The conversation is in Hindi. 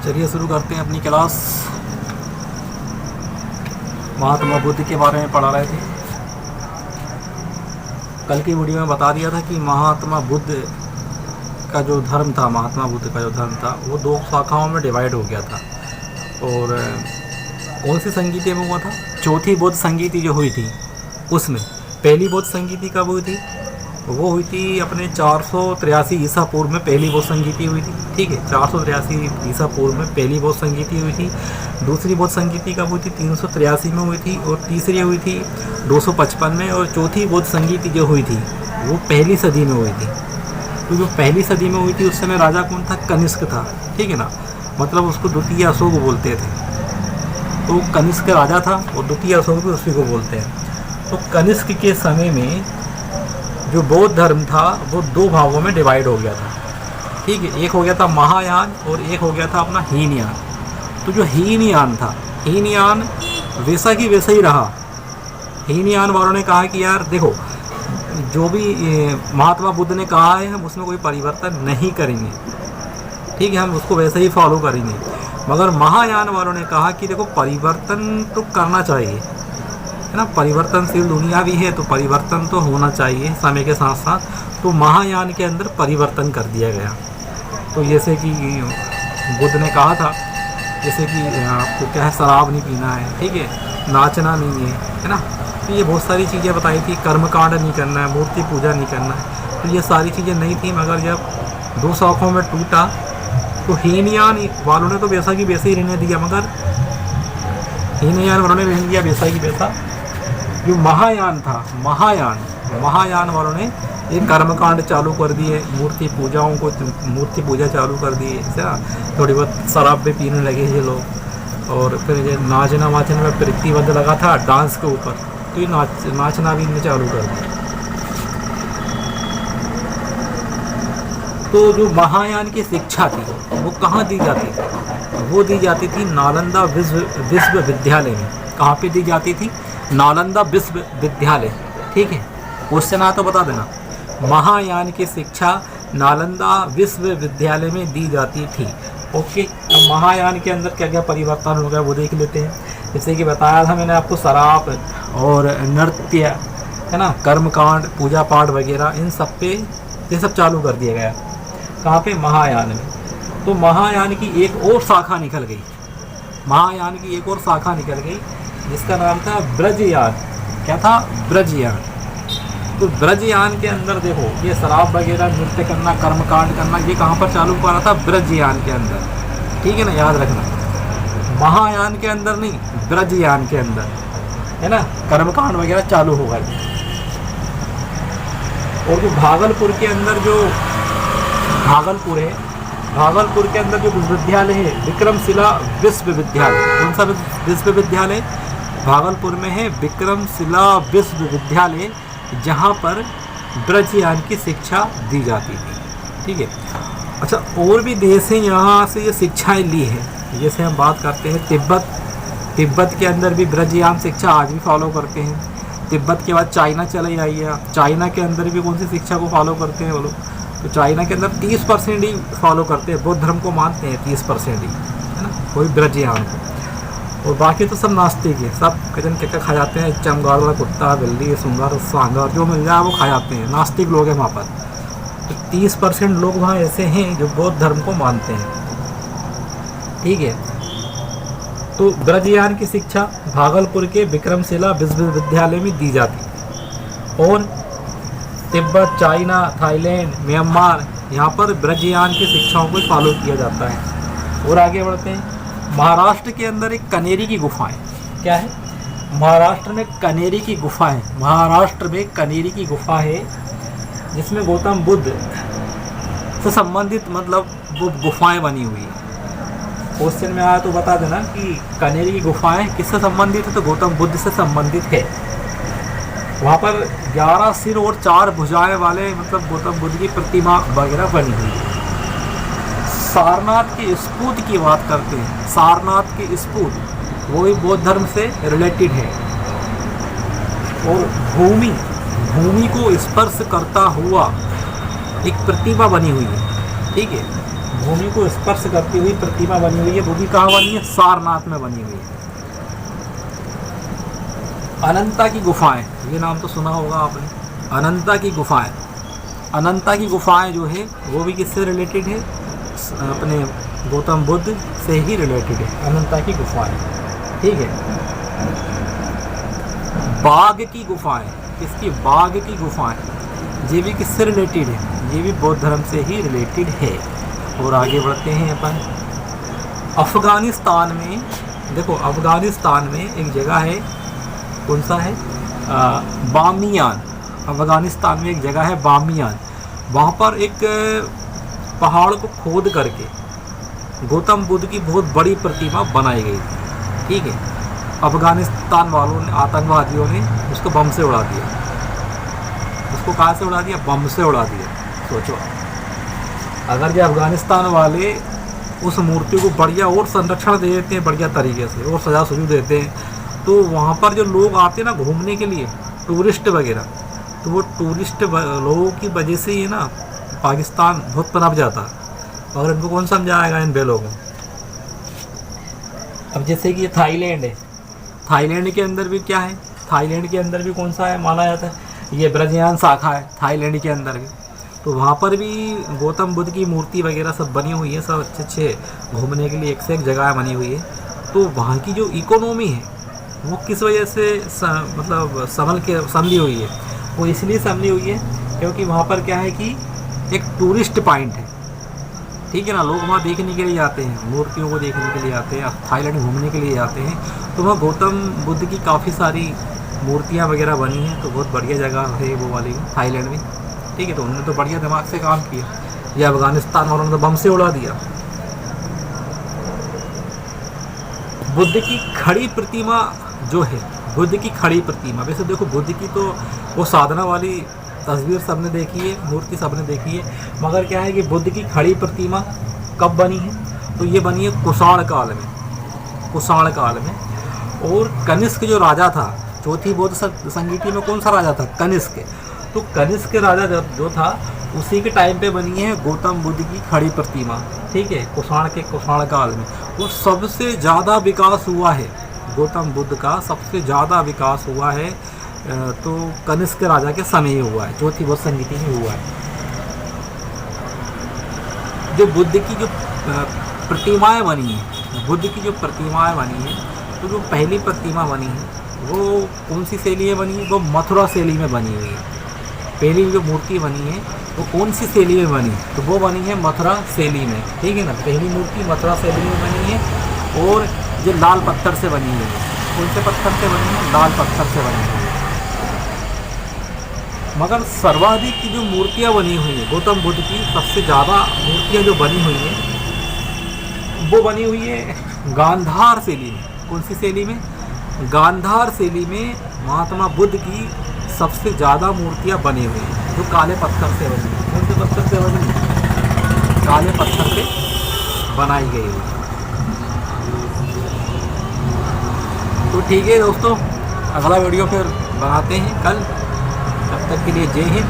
चलिए शुरू करते हैं अपनी क्लास। महात्मा बुद्ध के बारे में पढ़ा रहे थे। कल की वीडियो में बता दिया था कि महात्मा बुद्ध का जो धर्म था, महात्मा बुद्ध का जो धर्म था वो दो शाखाओं में डिवाइड हो गया था। और कौन सी संगीति में हुआ था? चौथी बौद्ध संगीति जो हुई थी उसमें पहली बौद्ध संगीति कब हुई थी? वो हुई थी अपने 483 ईसा पूर्व में पहली बौद्ध संगीति हुई थी। ठीक है, 483 ईसा पूर्व में पहली बौद्ध संगीति हुई थी। दूसरी बौद्ध संगीति कब हुई थी? 383 में हुई थी। और तीसरी हुई थी 255 में। और चौथी बौद्ध संगीति जो हुई थी वो पहली सदी में हुई थी। तो जो पहली सदी में हुई थी उस समय राजा कौन था? कनिष्क था। ठीक है ना, मतलब उसको द्वितीय अशोक बोलते थे। तो कनिष्क राजा था और द्वितीय अशोक भी उसी को बोलते हैं। तो कनिष्क के समय में जो बौद्ध धर्म था वो दो भागों में डिवाइड हो गया था। ठीक है, एक हो गया था महायान और एक हो गया था अपना हीनयान। तो जो हीनयान था, हीनयान वैसा की वैसा ही रहा। हीनयान वालों ने कहा कि यार देखो, जो भी महात्मा बुद्ध ने कहा है हम उसमें कोई परिवर्तन नहीं करेंगे। ठीक है, हम उसको वैसे ही फॉलो करेंगे। मगर महायान वालों ने कहा कि देखो, परिवर्तन तो करना चाहिए, है ना, परिवर्तनशील दुनिया भी है तो परिवर्तन तो होना चाहिए समय के साथ साथ। तो महायान के अंदर परिवर्तन कर दिया गया। तो जैसे कि बुद्ध ने कहा था, जैसे कि आपको क्या है, शराब नहीं पीना है, ठीक है, नाचना नहीं है ना, तो ये बहुत सारी चीज़ें बताई थी। कर्मकांड नहीं करना है, मूर्ति पूजा नहीं करना है, तो ये सारी चीज़ें नहीं थी। मगर जब दो शाखाओं में टूटा तो हीनयान वालों ने तो वैसा की वैसे ही रहने दिया, मगर हीनयान वालों ने रहने दिया वैसा की वैसा। जो महायान था, महायान वालों ने एक कर्मकांड चालू कर दिए, मूर्ति मूर्ति पूजा चालू कर दी है। थोड़ी बहुत शराब भी पीने लगे ये लोग। और फिर ये नाचना वाचना में प्रतिबंध लगा था डांस के ऊपर, तो ये नाचना भी इन्हें चालू कर दिया। तो जो महायान की शिक्षा थी वो कहाँ दी जाती थी? वो दी जाती थी नालंदा विश्वविद्यालय में। कहाँ पे दी जाती थी? नालंदा विश्वविद्यालय। ठीक है, क्वेश्चन आया तो बता देना। महायान की शिक्षा नालंदा विश्वविद्यालय में दी जाती थी। ओके, अब महायान के अंदर क्या क्या परिवर्तन हो गया वो देख लेते हैं। जैसे कि बताया था मैंने आपको, शराब और नृत्य, है ना, कर्मकांड, पूजा पाठ वगैरह, इन सब पे ये सब चालू कर दिया गया। कहाँ पे? महायान में। तो महायान की एक और शाखा निकल गई, महायान की एक और शाखा निकल गई जिसका नाम था ब्रजयान। क्या था? ब्रजयान। तो ब्रजयान के अंदर देखो, ये शराब वगैरह, नृत्य करना, कर्मकांड करना, ये कहाँ पर चालू करा था? ब्रजयान के अंदर। ठीक है ना, याद रखना, महायान के अंदर नहीं, ब्रजयान के अंदर, है ना, कर्मकांड वगैरह चालू हो गए। और जो भागलपुर के अंदर जो भागलपुर है, भागलपुर के अंदर जो विश्वविद्यालय है, विक्रमशिला विश्वविद्यालय। कौन सा विश्वविद्यालय? भागलपुर में है विक्रमशिला विश्वविद्यालय, जहाँ पर ब्रजयान की शिक्षा दी जाती थी। ठीक है, अच्छा, और भी देश हैं यहाँ से ये शिक्षाएँ ली है। जैसे हम बात करते हैं तिब्बत के अंदर भी ब्रजयान शिक्षा आज भी फॉलो करते हैं। तिब्बत के बाद चाइना चली आई है, चाइना के अंदर भी कौन सी शिक्षा को फॉलो करते हैं वो लोग? तो चाइना के अंदर 30% ही फॉलो करते हैं, बौद्ध धर्म को मानते हैं 30% ही, है ना, कोई ब्रजयान को। और बाकी तो सब नास्तिक है, सब कजन क्या खा जाते हैं, चमगार वाला कुत्ता, बिल्ली, सुंगर, सांगर, जो मिल जाए वो खा जाते हैं। नास्तिक लोग हैं वहाँ पर। तो 30% लोग वहाँ ऐसे हैं जो बौद्ध धर्म को मानते हैं। ठीक है, तो ब्रजयान की शिक्षा भागलपुर के विक्रमशिला विश्वविद्यालय में दी जाती। और तिब्बत, चाइना, थाईलैंड, म्यांमार, यहाँ पर ब्रजयान की शिक्षाओं को फॉलो किया जाता है। और आगे बढ़ते हैं। महाराष्ट्र के अंदर एक कनेरी की गुफा है। क्या है? महाराष्ट्र में कनेरी की गुफा है। महाराष्ट्र में कनेरी की गुफा है जिसमें गौतम बुद्ध से संबंधित मतलब वो गुफाएं बनी हुई है। क्वेश्चन में आया तो बता देना कि कनेरी की गुफाएं किससे संबंधित है? तो गौतम बुद्ध से संबंधित है। वहाँ पर 11 सिर और 4 भुजाएं वाले मतलब गौतम बुद्ध की प्रतिमा वगैरह बनी हुई है। सारनाथ के स्तूप की बात करते हैं। सारनाथ के स्तूप वो भी बौद्ध धर्म से रिलेटेड है। और भूमि को स्पर्श करता हुआ एक प्रतिमा बनी हुई है। ठीक है, भूमि को स्पर्श करती हुई प्रतिमा बनी हुई है, वो भी कहाँ बनी है? सारनाथ में बनी हुई है। अनंता की गुफाएं, ये नाम तो सुना होगा आपने, अनंता की गुफाएं। अनंता की गुफाएं जो है वो भी किससे रिलेटेड है? अपने गौतम बुद्ध से ही रिलेटेड है अनंता की गुफाएं, ठीक है। बाघ की गुफाएं, किसकी? बाघ की गुफाएं, ये भी किससे रिलेटेड है? ये भी बौद्ध धर्म से ही रिलेटेड है। और आगे बढ़ते हैं अपन। अफ़गानिस्तान में, देखो अफ़गानिस्तान में एक जगह है, कौन सा है? बामियान। अफ़गानिस्तान में एक जगह है बामियान, वहाँ पर एक पहाड़ को खोद करके गौतम बुद्ध की बहुत बड़ी प्रतिमा बनाई गई थी, ठीक है। अफ़गानिस्तान वालों ने, आतंकवादियों ने उसको बम से उड़ा दिया। उसको कहाँ से उड़ा दिया? बम से उड़ा दिया। सोचो, अगर जो अफ़गानिस्तान वाले उस मूर्ति को बढ़िया और संरक्षण दे देते हैं, बढ़िया तरीके से और सजा सुजू देते हैं, तो वहाँ पर जो लोग आते हैं ना घूमने के लिए, टूरिस्ट वगैरह, तो वो टूरिस्ट लोगों की वजह से ही ना पाकिस्तान बहुत पनप जाता। और इनको कौन समझाएगा इन बेलों को? अब जैसे कि ये थाईलैंड है, थाईलैंड के अंदर भी क्या है? थाईलैंड के अंदर भी कौन सा है माना जाता है? ये ब्रजयान शाखा है थाईलैंड के अंदर भी। तो वहाँ पर भी गौतम बुद्ध की मूर्ति वगैरह सब बनी हुई है, सब अच्छे अच्छे घूमने के लिए एक से एक जगह बनी हुई है। तो वहाँ की जो इकोनॉमी है वो किस वजह से मतलब संभली हुई है? वो इसलिए संभली हुई है क्योंकि वहाँ पर क्या है कि एक टूरिस्ट पॉइंट है, ठीक है ना। लोग वहाँ देखने के लिए आते हैं, मूर्तियों को देखने के लिए आते हैं, थाईलैंड घूमने के लिए आते हैं। तो वहाँ गौतम बुद्ध की काफ़ी सारी मूर्तियाँ वगैरह बनी हैं। तो बहुत बढ़िया जगह है वो वाली थाईलैंड में, ठीक है। तो उन्होंने तो बढ़िया दिमाग से काम किया। ये अफ़गानिस्तान वालों ने तो बम से उड़ा दिया। बुद्ध की खड़ी प्रतिमा जो है, बुद्ध की खड़ी प्रतिमा, वैसे देखो बुद्ध की तो वो साधना वाली तस्वीर सबने देखी है, मूर्ति सबने देखी है, मगर क्या है कि बुद्ध की खड़ी प्रतिमा कब बनी है? तो ये बनी है कुषाण काल में, कुषाण काल में। और कनिष्क जो राजा था, चौथी बौद्ध संगीति में कौन सा राजा था? कनिष्क। तो कनिष्क राजा जो था उसी के टाइम पे बनी है गौतम बुद्ध की खड़ी प्रतिमा, ठीक है, कुषाण काल में। और सबसे ज़्यादा विकास हुआ है गौतम बुद्ध का, सबसे ज़्यादा विकास हुआ है तो कनिष्क राजा के समय हुआ है, चौथी बौद्ध संगीति में हुआ है। जो बुद्ध की जो प्रतिमाएं बनी हैं, बुद्ध की जो प्रतिमाएं बनी हैं, तो जो पहली प्रतिमा बनी है वो कौन सी शैली में बनी है? वो मथुरा शैली में बनी हुई है। पहली जो मूर्ति बनी है वो कौन सी शैली में बनी? तो वो बनी है मथुरा शैली में, ठीक है ना। पहली मूर्ति मथुरा शैली में बनी है और जो लाल पत्थर से बनी हुई है। कौन से पत्थर से बनी है? लाल पत्थर से बनी हुई है। मगर सर्वाधिक की जो मूर्तियाँ बनी हुई हैं गौतम बुद्ध की, सबसे ज़्यादा मूर्तियाँ जो बनी हुई हैं वो बनी हुई है गांधार शैली में। कौन सी शैली में? गांधार शैली में महात्मा बुद्ध की सबसे ज़्यादा मूर्तियाँ बनी हुई हैं, जो काले पत्थर से बनी है। कौन से पत्थर से बनी है? काले पत्थर से बनाई गई हुई। तो ठीक है दोस्तों, अगला वीडियो फिर बनाते हैं कल। तब तक के लिए जय हिंद।